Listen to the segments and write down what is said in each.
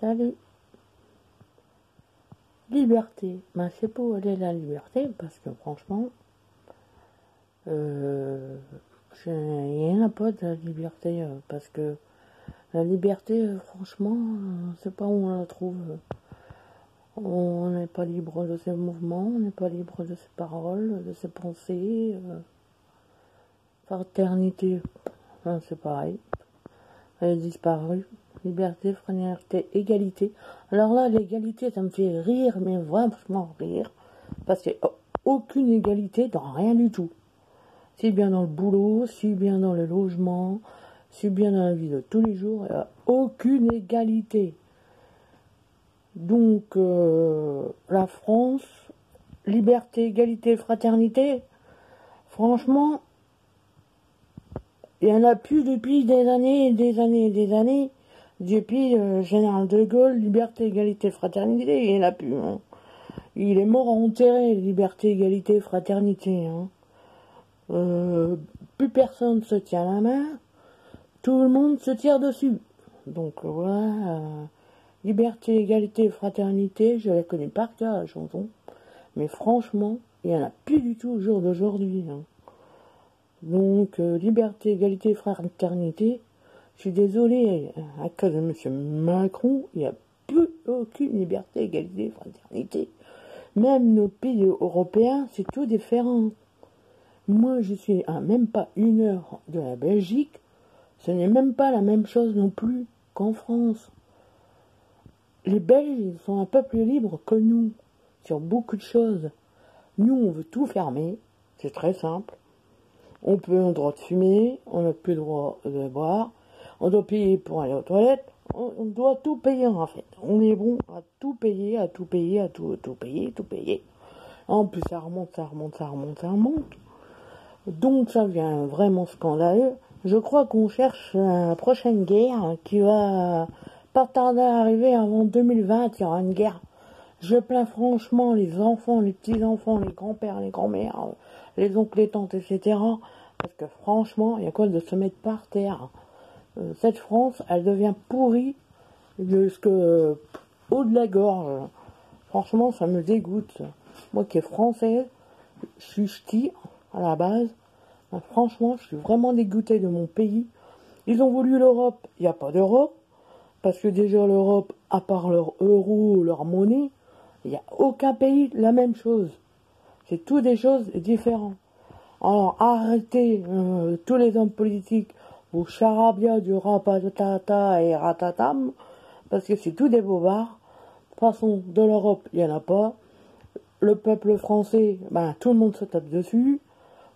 Salut. Liberté. Ben, c'est pas où elle est la liberté, parce que franchement, il n'y en a pas de la liberté, parce que la liberté, franchement, c'est pas où on la trouve. On n'est pas libre de ses mouvements, on n'est pas libre de ses paroles, de ses pensées. Fraternité, c'est pareil. Elle a disparu. Liberté, fraternité, égalité. Alors là, l'égalité, ça me fait rire, mais vraiment rire. Parce qu'il n'y a aucune égalité dans rien du tout. Si bien dans le boulot, si bien dans le logement, si bien dans la vie de tous les jours, il n'y a aucune égalité. Donc, la France, liberté, égalité, fraternité, franchement, il n'y en a plus depuis des années et des années et des années. Depuis Général de Gaulle, liberté, égalité, fraternité, il n'y en a plus. Hein. Il est mort enterré, liberté, égalité, fraternité. Hein. Plus personne se tient la main, tout le monde se tire dessus. Donc voilà, liberté, égalité, fraternité, je la connais par cœur la chanson. Mais franchement, il n'y en a plus du tout au jour d'aujourd'hui. Hein. Donc liberté, égalité, fraternité, je suis désolé, à cause de M. Macron, il n'y a plus aucune liberté, égalité, fraternité. Même nos pays européens, c'est tout différent. Moi, je suis à même pas 1 heure de la Belgique. Ce n'est même pas la même chose non plus qu'en France. Les Belges, ils sont un peuple libre que nous, sur beaucoup de choses. Nous, on veut tout fermer. C'est très simple. On peut avoir le droit de fumer, on n'a plus le droit de boire. On doit payer pour aller aux toilettes, on doit tout payer en fait. On est bon à tout payer, à tout payer, à tout payer, tout payer. En plus ça remonte. Donc ça devient vraiment scandaleux. Je crois qu'on cherche la prochaine guerre qui va pas tarder à arriver avant 2020, il y aura une guerre. Je plains franchement les enfants, les petits-enfants, les grands-pères, les grands-mères, les oncles, les tantes, etc. Parce que franchement, il y a quoi de se mettre par terre. Cette France, elle devient pourrie jusque haut de la gorge. Franchement, ça me dégoûte. Moi qui est française, je suis ch'ti à la base. Ben, franchement, je suis vraiment dégoûtée de mon pays. Ils ont voulu l'Europe, il n'y a pas d'Europe. Parce que déjà l'Europe, à part leur euro, leur monnaie, il n'y a aucun pays la même chose. C'est tout des choses différentes. Alors arrêtez tous les hommes politiques au charabia du rapatata et ratatam, parce que c'est tout des bobards. De toute façon, de l'Europe, il n'y en a pas. Le peuple français, ben, tout le monde se tape dessus.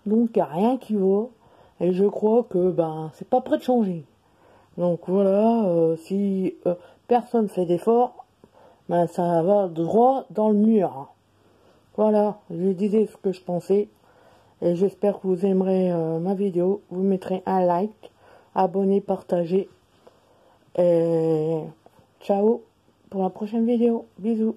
Donc, il n'y a rien qui vaut. Et je crois que, ben, c'est pas prêt de changer. Donc, voilà, si personne fait d'effort, ben, ça va droit dans le mur. Voilà, je disais ce que je pensais. Et j'espère que vous aimerez ma vidéo. Vous mettrez un like, abonnez, partagez. Et ciao pour la prochaine vidéo. Bisous.